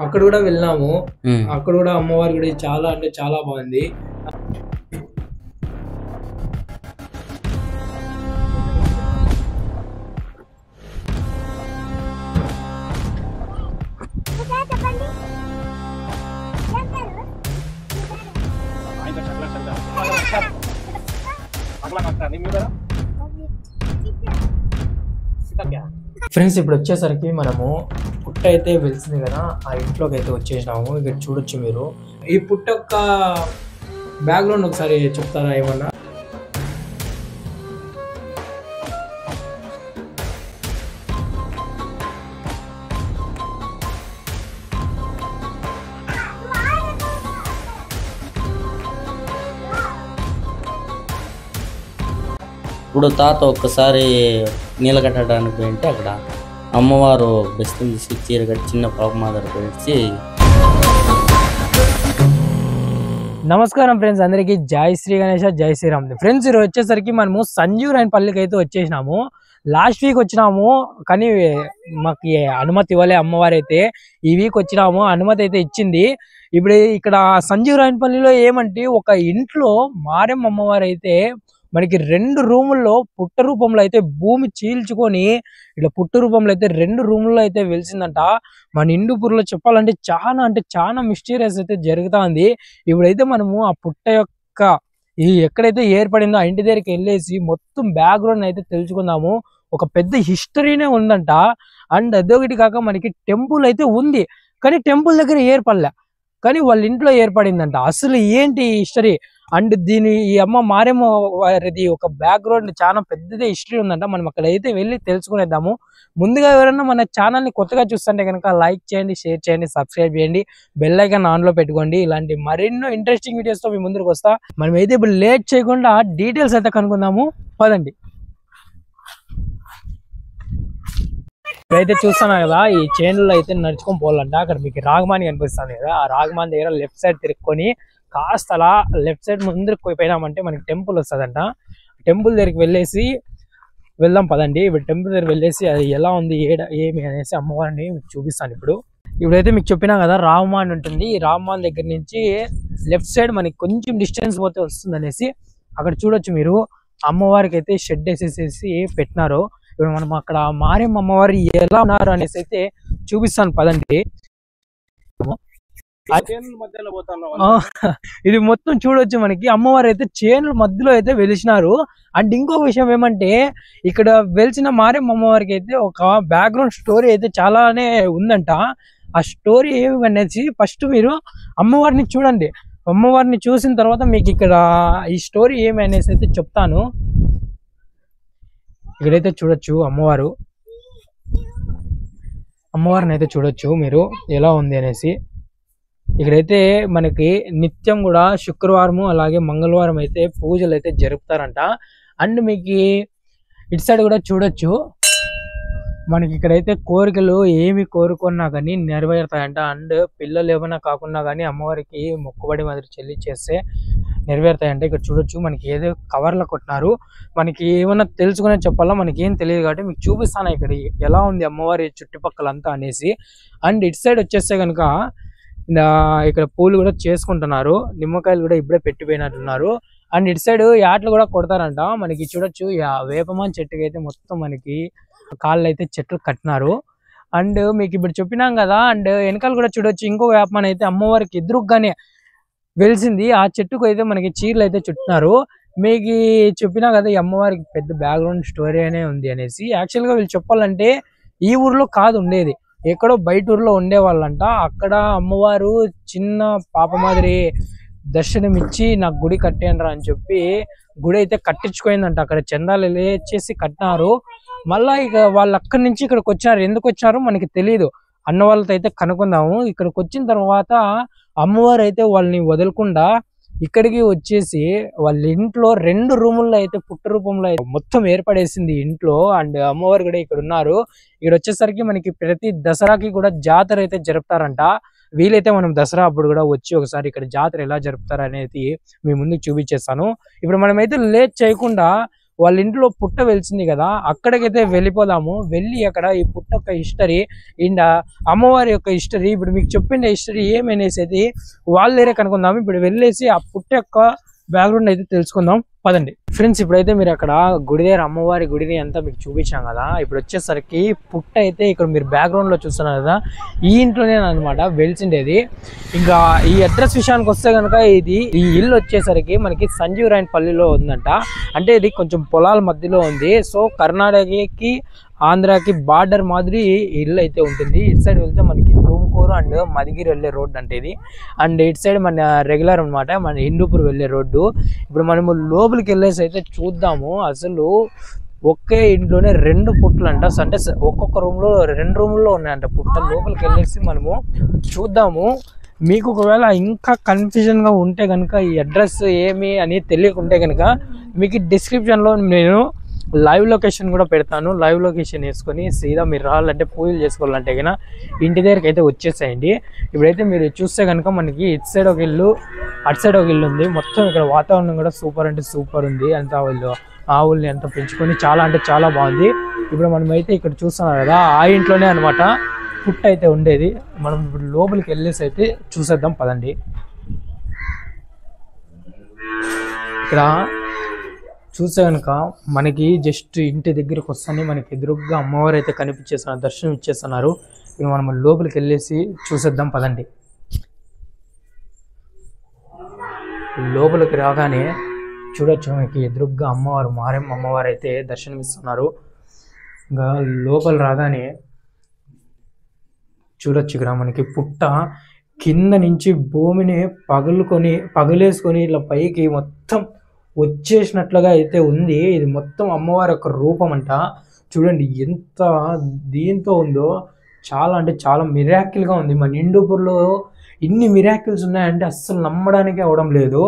అక్కడ కూడా వెళ్ళాము. హ్మ్. అక్కడ కూడా అమ్మవారి గుడి చాలా అంటే చాలా బాగుంది. ఫ్రెండ్స్, ఇప్పుడు వచ్చేసరికి మనము పుట్ట అయితే వెలిసింది కదా, ఆ ఇంట్లోకి అయితే వచ్చేసినాము. ఇక్కడ చూడొచ్చు మీరు. ఈ పుట్ట యొక్క బ్యాక్గ్రౌండ్ ఒకసారి చెప్తారా ఏమన్నా? ఇప్పుడు తాత ఒక్కసారి నీళ్ళు కట్టడానికి పోయింటే అక్కడ అమ్మవారు బెస్తం తీసి చీర కట్టి చిన్న పాప మాదిరి పెట్టి. నమస్కారం ఫ్రెండ్స్, అందరికీ జై శ్రీ గణేష, జై శ్రీరామ్. ఫ్రెండ్స్, ఈరోజు వచ్చేసరికి మనము సంజీవ్ రాయన్ పల్లికి అయితే వచ్చేసినాము. లాస్ట్ వీక్ వచ్చినాము, కానీ మాకు అనుమతి ఇవ్వలే అమ్మవారు అయితే. ఈ వీక్ వచ్చినాము, అనుమతి అయితే ఇచ్చింది. ఇప్పుడు ఇక్కడ సంజీవ్ రాయన్ పల్లిలో ఏమంటే, ఒక ఇంట్లో మారెమ్మ అమ్మవారు అయితే మనకి 2 రూముల్లో పుట్ట రూపంలో అయితే భూమి చీల్చుకొని ఇట్లా పుట్ట రూపంలో అయితే 2 రూముల్లో అయితే వెలిసిందంట. మన హిందూపూర్లో చెప్పాలంటే చాలా అంటే చాలా మిస్టీరియస్ అయితే జరుగుతా ఉంది. ఇప్పుడైతే మనము ఆ పుట్ట యొక్క ఈ ఎక్కడైతే ఏర్పడిందో ఆ ఇంటి దగ్గరికి వెళ్ళేసి మొత్తం బ్యాక్గ్రౌండ్ అయితే తెలుసుకుందాము. ఒక పెద్ద హిస్టరీనే ఉందంట. అండ్ అదొకటి కాక మనకి టెంపుల్ అయితే ఉంది, కానీ టెంపుల్ దగ్గర ఏర్పడలే, కానీ వాళ్ళ ఇంట్లో ఏర్పడిందంట. అసలు ఏంటి హిస్టరీ అండ్ ఈ అమ్మ మారేమో వారిది ఒక బ్యాక్గ్రౌండ్ చాలా పెద్దదే హిస్టరీ ఉందంట. మనం అక్కడైతే వెళ్ళి తెలుసుకునేద్దాము. ముందుగా ఎవరైనా మన ఛానల్ని కొత్తగా చూస్తుంటే కనుక లైక్ చేయండి, షేర్ చేయండి, సబ్స్క్రైబ్ చేయండి, బెల్ ఐకాన్ ఆన్ లో పెట్టుకోండి. ఇలాంటి మరెన్నో ఇంట్రెస్టింగ్ వీడియోస్తో మీ ముందుకు వస్తా. మనం అయితే ఇప్పుడు లేట్ చేయకుండా డీటెయిల్స్ అయితే కనుక్కుందాము, పదండి. ఇప్పుడైతే చూస్తున్నా కదా, ఈ చైన్లో అయితే నడుచుకొని పోవాలంట. అక్కడ మీకు రాగమాని కనిపిస్తుంది కదా, ఆ రాగమాన్ దగ్గర లెఫ్ట్ సైడ్ తిరుక్కొని కాస్త అలా లెఫ్ట్ సైడ్ ముందుకు పోయినామంటే మనకి టెంపుల్ వస్తుందంట. టెంపుల్ దగ్గరికి వెళ్ళేసి వెళ్దాం పదండి. ఇప్పుడు టెంపుల్ దగ్గర వెళ్ళేసి అది ఎలా ఉంది ఏమి అనేసి అమ్మవారిని చూపిస్తాను. ఇప్పుడైతే మీకు చెప్పినా కదా, రాగమాన్ ఉంటుంది. ఈ రాగమాన్ దగ్గర నుంచి లెఫ్ట్ సైడ్ మనకి కొంచెం డిస్టెన్స్ పోతే వస్తుంది అనేసి అక్కడ చూడొచ్చు మీరు. అమ్మవారికి అయితే షెడ్ వేసేసేసి పెట్టినారు. ఇప్పుడు మనం అక్కడ మారేమ్మ అమ్మవారు ఎలా ఉన్నారు అనేసి అయితే చూపిస్తాను పదండి. ఇది మొత్తం చూడొచ్చు మనకి. అమ్మవారు అయితే చేనుల మధ్యలో అయితే వెలిసినారు. అండ్ ఇంకో విషయం ఏమంటే, ఇక్కడ వెలిసిన మారేమ్మ అమ్మవారికి అయితే ఒక బ్యాక్గ్రౌండ్ స్టోరీ అయితే చాలానే ఉందంట. ఆ స్టోరీ ఏమి అనేసి ఫస్ట్ మీరు అమ్మవారిని చూడండి. అమ్మవారిని చూసిన తర్వాత మీకు ఇక్కడ ఈ స్టోరీ ఏమి అనేసి అయితే చెప్తాను. ఇక్కడైతే చూడొచ్చు అమ్మవారిని అయితే చూడొచ్చు మీరు ఎలా ఉంది అనేసి. ఇక్కడైతే మనకి నిత్యం కూడా శుక్రవారము అలాగే మంగళవారం అయితే పూజలు అయితే జరుపుతారంట. అండ్ మీకు ఇటు సైడ్ కూడా చూడొచ్చు, మనకి ఇక్కడైతే కోరికలు ఏమి కోరుకున్నా కానీ నెరవేరుతాయంట. అండ్ పిల్లలు ఏమైనా కాకుండా కానీ అమ్మవారికి మొక్కుబడి మాదిరి చెల్లి చేస్తే నెరవేరుతాయంట. ఇక్కడ చూడొచ్చు మనకి ఏదో కవర్లో కొట్టినారు. మనకి ఏమైనా తెలుసుకునే చెప్పాలా, మనకి ఏం తెలియదు కాబట్టి మీకు చూపిస్తాను ఇక్కడ ఎలా ఉంది అమ్మవారి చుట్టుపక్కలంతా అనేసి. అండ్ ఇటు సైడ్ వచ్చేస్తే కనుక ఇక్కడ పూలు కూడా చేసుకుంటున్నారు, నిమ్మకాయలు కూడా ఇప్పుడే పెట్టిపోయినట్టున్నారు. అండ్ ఇటు సైడ్ యాట్లు కూడా కొడతారంట. మనకి చూడొచ్చు వేపమాన్ చెట్టుకి అయితే మొత్తం మనకి కాళ్ళు అయితే చెట్లు కట్టినారు. అండ్ మీకు ఇప్పుడు చెప్పినాం కదా, అండ్ వెనకాల కూడా చూడొచ్చు ఇంకో వేపమాన్ అయితే అమ్మవారికి ఎదురుగానే వెలిసింది. ఆ చెట్టుకు అయితే మనకి చీరలు అయితే చుట్టినారు. మీకు చెప్పినా కదా, ఈ అమ్మవారికి పెద్ద బ్యాక్గ్రౌండ్ స్టోరీ అనే ఉంది అనేసి. యాక్చువల్గా వీళ్ళు చెప్పాలంటే ఈ ఊర్లో కాదు ఉండేది, ఎక్కడో బయట ఊర్లో ఉండేవాళ్ళంట. అక్కడ అమ్మవారు చిన్న పాప మాదిరి దర్శనం ఇచ్చి నాకు గుడి కట్టేయండి అని చెప్పి గుడి అయితే కట్టించుకోయిందంట. అక్కడ చందాలు లేచేసి కట్టినారు. మళ్ళా ఇక వాళ్ళు అక్కడి నుంచి ఇక్కడికి వచ్చారు. ఎందుకు వచ్చారో మనకి తెలియదు, అన్న వాళ్ళతో అయితే కనుక్కుందాము. ఇక్కడికి వచ్చిన తర్వాత అమ్మవారు అయితే వాళ్ళని వదలకుండా ఇక్కడికి వచ్చేసి వాళ్ళ ఇంట్లో 2 రూముల్లో అయితే పుట్ట రూపంలో మొత్తం ఏర్పడేసింది ఇంట్లో. అండ్ అమ్మవారు కూడా ఇక్కడ ఉన్నారు. ఇక్కడ వచ్చేసరికి మనకి ప్రతి దసరాకి కూడా జాతర అయితే జరుపుతారంట. వీలైతే మనం దసరా అప్పుడు కూడా వచ్చి ఒకసారి ఇక్కడ జాతర ఎలా జరుపుతారు అనేది మీ ముందుకు చూపించేస్తాను. ఇప్పుడు మనమైతే లేట్ చేయకుండా వాళ్ళ ఇంట్లో పుట్ట వెలిసింది కదా, అక్కడికైతే వెళ్ళిపోదాము. వెళ్ళి అక్కడ ఈ పుట్ట యొక్క హిస్టరీ అండ్ అమ్మవారి యొక్క హిస్టరీ, ఇప్పుడు మీకు చెప్పిన హిస్టరీ ఏమనేసి వాళ్ళ దగ్గర కనుక్కుందాము. ఇప్పుడు వెళ్ళేసి ఆ పుట్ట యొక్క బ్యాక్గ్రౌండ్ అయితే తెలుసుకుందాం పదండి. ఫ్రెండ్స్, ఇప్పుడైతే మీరు అక్కడ గుడి దగ్గర అమ్మవారి గుడిని అంతా మీకు చూపించాం కదా, ఇప్పుడు వచ్చేసరికి పుట్ట అయితే ఇక్కడ మీరు బ్యాక్గ్రౌండ్ లో చూస్తున్నారు కదా, ఈ ఇంట్లోనే అనమాట వెలిసిండేది. ఇంకా ఈ అడ్రస్ విషయానికి వస్తే కనుక ఈ ఇల్లు వచ్చేసరికి మనకి సంజీవ్ రాయన్ పల్లిలో ఉందంట. అంటే ఇది కొంచెం పొలాల మధ్యలో ఉంది. సో కర్ణాటకకి ఆంధ్రాకి బార్డర్ మాదిరి ఇల్లు అయితే ఉంటుంది. ఇటు సైడ్ వెళ్తే మనకి తుమ్కూరు అండ్ మదిగిరి వెళ్ళే రోడ్డు అంటే ఇది. అండ్ ఇటు సైడ్ మన రెగ్యులర్ అనమాట, మన హిందూపూర్ వెళ్ళే రోడ్డు. ఇప్పుడు మనము లోపలికి వెళ్ళేసి అయితే చూద్దాము. అసలు ఒకే ఇంట్లోనే 2 పుట్టలు అంట. అంటే ఒక్కొక్క రూమ్లో 2 రూముల్లో ఉన్నాయంట పుట్టలు. లోపలికి వెళ్ళేసి మనము చూద్దాము. మీకు ఒకవేళ ఇంకా కన్ఫ్యూజన్గా ఉంటే కనుక, ఈ అడ్రస్ ఏమి అని తెలియకుంటే కనుక, మీకు డిస్క్రిప్షన్లో నేను లైవ్ లొకేషన్ కూడా పెడతాను. లైవ్ లొకేషన్ వేసుకొని సీదా మీరు రావాలంటే, పూజలు చేసుకోవాలంటే కనుక ఇంటి దగ్గరికి అయితే వచ్చేసేయండి. ఇప్పుడైతే మీరు చూస్తే కనుక మనకి ఇటు సైడ్ ఒక ఇల్లు, అటు సైడ్ ఒక ఇల్లు ఉంది. మొత్తం ఇక్కడ వాతావరణం కూడా సూపర్ అంటే సూపర్ ఉంది. అంతా వాళ్ళు ఆవుల్ని అంతా పెంచుకొని చాలా అంటే చాలా బాగుంది. ఇప్పుడు మనమైతే ఇక్కడ చూస్తున్నాం కదా, ఆ ఇంట్లోనే అనమాట పుట్ట అయితే ఉండేది. మనం ఇప్పుడు లోపలికి వెళ్ళేసి అయితే చూసేద్దాం పదండి. ఇక్కడ చూస్తే కనుక మనకి జస్ట్ ఇంటి దగ్గరకు వస్తానే మనకి ఎదురుగ్గా అమ్మవారు అయితే కనిపించేస్తున్నారు, దర్శనం ఇచ్చేస్తున్నారు. ఇక మనం లోపలికి వెళ్ళేసి చూసేద్దాం పదండి. లోపలికి రాగానే చూడొచ్చు, మనకి ఎదురుగ్గా అమ్మవారు, మారెమ్మ అమ్మవారు అయితే దర్శనం ఇస్తున్నారు. ఇంకా లోపల రాగానే చూడొచ్చు, ఇక్కడ మనకి పుట్ట కింద నుంచి భూమిని పగలేసుకొని ఇలా పైకి మొత్తం వచ్చేసినట్లుగా అయితే ఉంది. ఇది మొత్తం అమ్మవారి యొక్క రూపం అంట. చూడండి ఎంత దీంతో ఉందో, చాలా అంటే చాలా మిరాకిల్గా ఉంది. మన హిందూపూర్లో ఇన్ని మిరాకిల్స్ ఉన్నాయంటే అస్సలు నమ్మడానికి అవడం లేదు.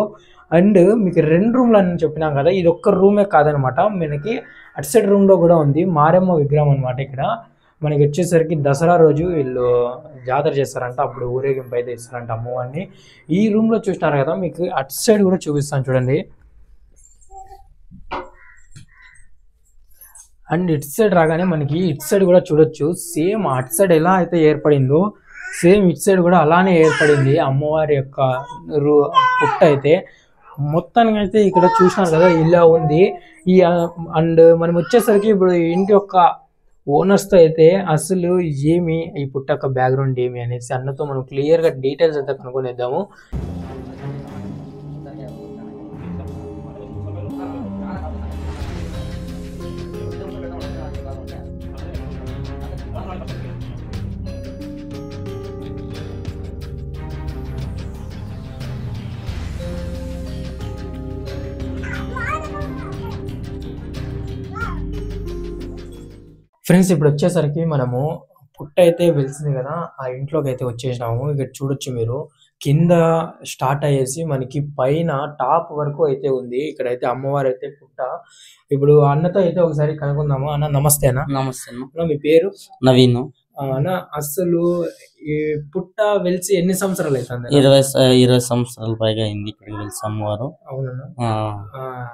అండ్ మీకు 2 రూమ్లు అని చెప్పినాం కదా, ఇది ఒక్క రూమే కాదనమాట. మనకి అటు సైడ్ రూమ్లో కూడా ఉంది మారెమ్మ విగ్రహం అనమాట. ఇక్కడ మనకి వచ్చేసరికి దసరా రోజు వీళ్ళు జాతర చేస్తారంట, అప్పుడు ఊరేగింపు అయితే ఇస్తారంట అమ్మవారిని. ఈ రూమ్లో చూసినారు కదా, మీకు అటు సైడ్ కూడా చూపిస్తాను చూడండి. అండ్ ఇటు సైడ్ రాగానే మనకి ఇటు సైడ్ కూడా చూడొచ్చు, సేమ్ అటు సైడ్ ఎలా అయితే ఏర్పడిందో సేమ్ ఇటు సైడ్ కూడా అలానే ఏర్పడింది అమ్మవారి యొక్క పుట్ట అయితే. మొత్తానికి అయితే ఇక్కడ చూసినారు కదా ఇలా ఉంది. అండ్ మనం వచ్చేసరికి ఇప్పుడు ఇంటి యొక్క ఓనర్స్తో అయితే అసలు ఏమి ఈ పుట్ట యొక్క బ్యాక్గ్రౌండ్ ఏమి అనేసి అన్నతో మనం క్లియర్గా డీటెయిల్స్ అయితే కనుక్కొనేద్దాము. ఫ్రెండ్స్, ఇప్పుడు వచ్చేసరికి మనము పుట్ట అయితే వెలిసింది కదా, ఆ ఇంట్లోకి అయితే వచ్చేసినాము. ఇక్కడ చూడొచ్చు మీరు, కింద స్టార్ట్ అయ్యేసి మనకి పైన టాప్ వరకు అయితే ఉంది. ఇక్కడైతే అమ్మవారు అయితే పుట్ట. ఇప్పుడు అన్నతో అయితే ఒకసారి కనుక్కుందాము. అన్న నమస్తే. అన్న నమస్తే అన్న, మీ పేరు? నవీన్. అన్న, అసలు ఈ పుట్ట వెలిసి ఎన్ని సంవత్సరాలు అవుతుంది? 20 సంవత్సరాల పైగా అయింది ఇక్కడికి వెలిసి అమ్మవారు. అవునన్నా,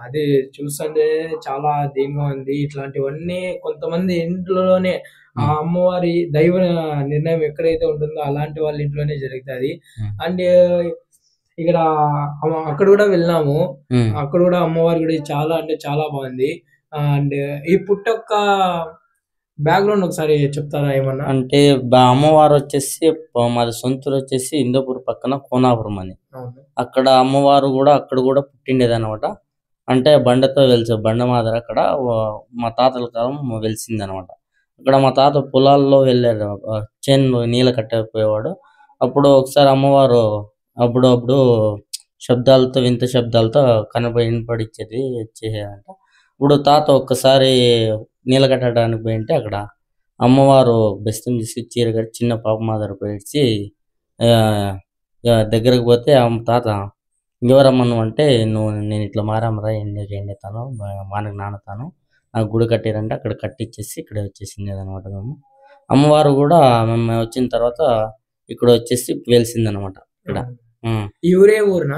అదే చూస్తుంటే చాలా దీనిగా ఉంది. ఇట్లాంటివన్నీ కొంతమంది ఇంట్లోనే ఆ అమ్మవారి దైవ నిర్ణయం ఎక్కడైతే ఉంటుందో అలాంటి వాళ్ళ ఇంట్లోనే జరుగుతుంది. అండ్ ఇక్కడ అక్కడ కూడా వెళ్ళినాము, అక్కడ కూడా అమ్మవారి గుడి చాలా అంటే చాలా బాగుంది. అండ్ ఈ పుట్ట యొక్క బ్యాక్గ్రౌండ్ ఒకసారి చెప్తారా ఏమన్నా? అంటే అమ్మవారు వచ్చేసి మాది సొంతూరు వచ్చేసి హిందూపూర్ పక్కన కోనాపురం అని. అక్కడ అమ్మవారు కూడా అక్కడ కూడా పుట్టిండేది అనమాట. అంటే బండతో బండ మాదిరి అక్కడ మా తాతల కాలం వెలిసింది అనమాట. అక్కడ మా తాత పొలాల్లో వెళ్ళాడు, చేను నీళ్ళ కట్టకపోయేవాడు. అప్పుడు ఒకసారి అమ్మవారు అప్పుడు శబ్దాలతో, వింత శబ్దాలతో వినపడిచ్చేది వచ్చేసేదంట. ఇప్పుడు తాత ఒక్కసారి నీళ్ళ కట్టడానికి పోయింటే అక్కడ అమ్మవారు బెస్తం తీసి చీర కట్టి చిన్న పాప మాదిరి పోయిడ్చి దగ్గరకు పోతే తాత ఎవరమ్మను అంటే, నేను ఇట్లా మారామరా ఎండతాను మానకు నానతాను, నాకు గుడి కట్టారంటే అక్కడ కట్టించేసి ఇక్కడ వచ్చేసింది అనమాట. మేము అమ్మవారు కూడా మేము వచ్చిన తర్వాత ఇక్కడ వచ్చేసి వెలిసింది అనమాట. ఇక్కడ ఈ ఊరే ఊరునా?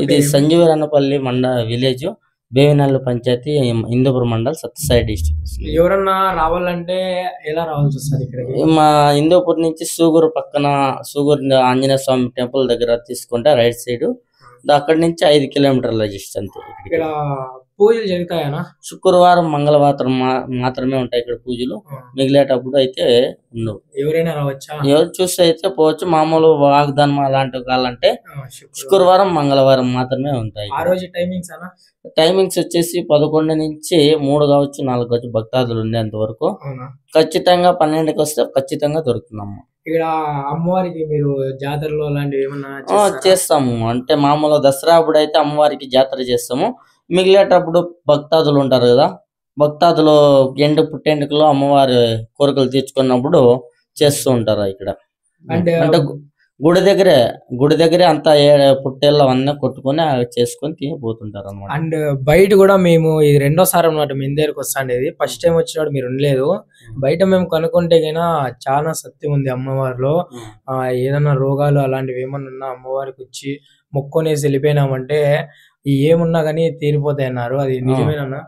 ఇది సంజీవరన్నపల్లి మండ విలేజ్. బేవినల్లి పంచాయతీ, హిందూపురం మండల్, సత్యసాయి డిస్ట్రిక్ట్. ఎవరన్నా రావాలంటే ఎలా రావాల్సి వస్తుంది ఇక్కడికి? మా హిందూపూర్ నుంచి సూగూరు పక్కన, సూగూరు ఆంజనేయ స్వామి టెంపుల్ దగ్గర తీసుకుంటే రైట్ సైడ్, అక్కడి నుంచి 5 కిలోమీటర్ల డిస్టెన్స్. ఇక్కడ పూజలు జరుగుతాయనా? శుక్రవారం, మంగళవారం మాత్రమే ఉంటాయి ఇక్కడ పూజలు. మిగిలేటప్పుడు అయితే ఉండవు. ఎవరైనా రావచ్చా? ఎవరు చూస్తే అయితే పోవచ్చు. మామూలు వాగ్దానం అలాంటివి కావాలంటే శుక్రవారం, మంగళవారం మాత్రమే ఉంటాయి. ఆ రోజు టైమింగ్స్ అనా? టైమింగ్స్ వచ్చేసి 11 నుంచి 3 కావచ్చు, 4 కావచ్చు, భక్తాదులు ఉండేంత వరకు. ఖచ్చితంగా 12కి వస్తే ఖచ్చితంగా దొరుకుతుందమ్మ. ఇక్కడ అమ్మవారికి మీరు జాతరలు అలాంటివి ఏమన్నా చేస్తాము? అంటే మామూలు దసరా అప్పుడు అయితే అమ్మవారికి జాతర చేస్తాము. మిగిలేటప్పుడు భక్తాదులు ఉంటారు కదా, భక్తాదులు పుట్టెంటుకలో అమ్మవారి కోరికలు తీర్చుకున్నప్పుడు చేస్తూ ఉంటారు ఇక్కడ. అంటే గుడి దగ్గరే అంతా పుట్టేళ్ళు అవన్నీ కొట్టుకొని చేసుకొని తినిపోతుంటారు అనమాట. అండ్ బయట కూడా మేము ఇది 2వ సారి అన్నమాట మేము దగ్గరకు వస్తాండేది. ఫస్ట్ టైం వచ్చినప్పుడు మీరు ఉండలేదు. బయట మేము కనుక్కుంటే కన్నా చాలా సత్యం ఉంది అమ్మవారిలో. ఏదన్నా రోగాలు అలాంటివి ఏమన్నా ఉన్నా అమ్మవారికి వచ్చి మొక్కునేసి వెళ్ళిపోయినామంటే ఏమున్నా కానీ తీరిపోతాయి అన్నారు. అది నిజమేనా?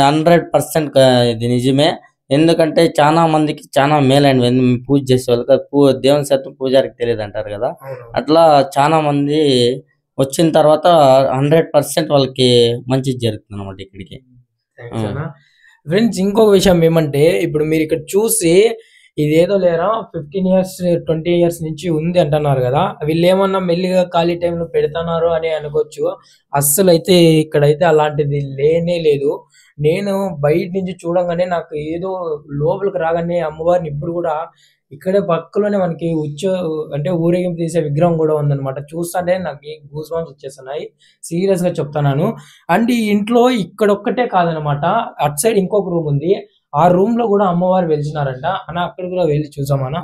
100% ఇది నిజమే. ఎందుకంటే చాలా మందికి చాలా మేలైన పూజ చేసే వాళ్ళకి దేవుని సత్యం పూజారికి తెలియదు అంటారు కదా, అట్లా చాలా మంది వచ్చిన తర్వాత 100% వాళ్ళకి మంచి జరుగుతుంది అనమాట ఇక్కడికి. ఫ్రెండ్స్, ఇంకొక విషయం ఏమంటే ఇప్పుడు మీరు ఇక్కడ చూసి ఇదేదో లేరా 15 years 20 years నుంచి ఉంది అంటున్నారు కదా, వీళ్ళు ఏమన్నా మెల్లిగా ఖాళీ టైంలో పెడతాన్నారు అని అనుకోవచ్చు. అస్సలు అయితే ఇక్కడైతే అలాంటిది లేనే లేదు. నేను బయట నుంచి చూడంగానే నాకు ఏదో లోపలికి రాగానే అమ్మవారిని ఇప్పుడు కూడా ఇక్కడే పక్కలోనే మనకి అంటే ఊరేగింపు తీసే విగ్రహం కూడా ఉందన్నమాట. చూస్తానే నాకు గూస్ బంప్స్ వచ్చేస్తున్నాయి, సీరియస్ గా చెప్తున్నాను. అండ్ ఈ ఇంట్లో ఇక్కడ ఒక్కటే కాదనమాట, అటు సైడ్ ఇంకొక రూమ్ ఉంది. ఆ రూమ్ లో కూడా అమ్మవారు వెలిచినారంట అన్న, అక్కడ కూడా వెళ్ళి చూసామన్నా.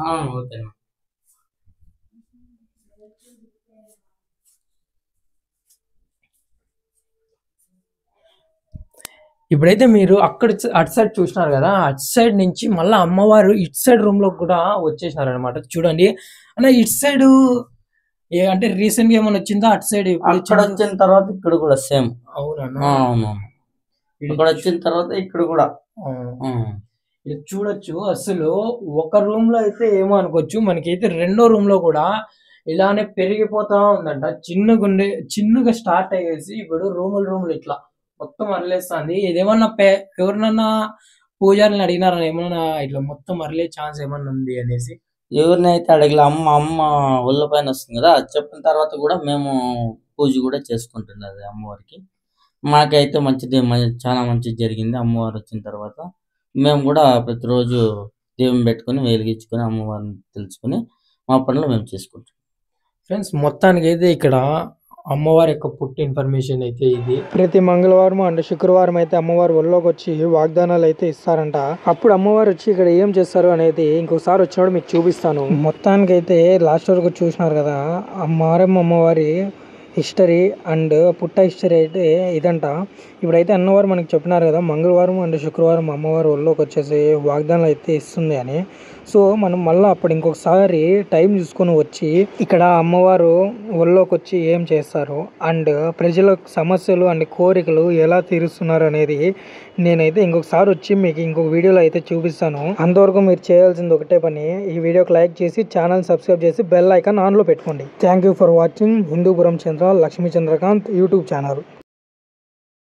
ఇప్పుడైతే మీరు అటు సైడ్ చూసినారు కదా, అటు సైడ్ నుంచి మళ్ళీ అమ్మవారు ఇటు సైడ్ రూమ్ లో కూడా వచ్చేసినారు అనమాట. చూడండి అన్న, ఇటు సైడ్ అంటే రీసెంట్ గా ఏమైనా వచ్చిందా? అటు సైడ్ వచ్చిన తర్వాత ఇక్కడ కూడా సేమ్. అవునా? ఇక్కడ వచ్చిన తర్వాత ఇక్కడ కూడా చూడొచ్చు. అసలు ఒక రూమ్ లో అయితే ఏమో అనుకోవచ్చు, మనకైతే 2వ రూమ్ లో కూడా ఇలానే పెరిగిపోతా ఉందంట. చిన్నగా స్టార్ట్ అయ్యేసి ఇప్పుడు రూములు ఇట్లా మొత్తం మరలేస్తుంది. ఇదేమన్నా ఎవరినన్నా పూజారిని అడిగినారా ఏమన్నా ఇట్లా మొత్తం మరలే ఛాన్స్ ఏమన్నా ఉంది అనేసి? ఎవరినైతే అడగలే. అమ్మ ఒళ్ళ పైన వస్తుంది కదా, చెప్పిన తర్వాత కూడా మేము పూజ కూడా చేసుకుంటున్నది అమ్మవారికి. మాకైతే చాలా మంచిది జరిగింది. అమ్మవారు వచ్చిన తర్వాత మేము కూడా ప్రతిరోజు దేవుని పెట్టుకుని వెలిగించుకొని అమ్మవారిని తెలుసుకుని మా పనులు మేము చేసుకుంటాం. ఫ్రెండ్స్, మొత్తానికి అయితే ఇక్కడ అమ్మవారి యొక్క పుట్టి ఇన్ఫర్మేషన్ అయితే ఇది. ప్రతి మంగళవారం అండ్ శుక్రవారం అయితే అమ్మవారు ఒళ్ళోకి వచ్చి వాగ్దానాలు అయితే ఇస్తారంట. అప్పుడు అమ్మవారు వచ్చి ఇక్కడ ఏం చేస్తారు అనేది ఇంకొకసారి వచ్చినప్పుడు మీకు చూపిస్తాను. మొత్తానికి అయితే లాస్ట్ వరకు చూసినారు కదా, అమ్మవారి హిస్టరీ అండ్ పుట్ట హిస్టరీ అయితే ఇదంట. ఇప్పుడైతే అన్నవారు మనకి చెప్పినారు కదా, మంగళవారం అండ్ శుక్రవారం అమ్మవారు ఒళ్ళోకి వచ్చేసి వాగ్దానాలు అయితే ఇస్తుంది అని. సో మనం మళ్ళీ అప్పుడు ఇంకొకసారి టైం చూసుకొని వచ్చి ఇక్కడ అమ్మవారు ఒళ్ళోకి వచ్చి ఏం చేస్తారు అండ్ ప్రజల సమస్యలు అండ్ కోరికలు ఎలా తీరుస్తున్నారు అనేది నేనైతే ఇంకొకసారి వచ్చి మీకు ఇంకొక వీడియోలో అయితే చూపిస్తాను. అంతవరకు మీరు చేయాల్సింది ఒకటే పని, ఈ వీడియోకి లైక్ చేసి ఛానల్ సబ్స్క్రైబ్ చేసి బెల్ ఐకాన్ ఆన్లో పెట్టుకోండి. Thank you for watching Hindupuram Chandra Lakshmi Chandrakant YouTube channel.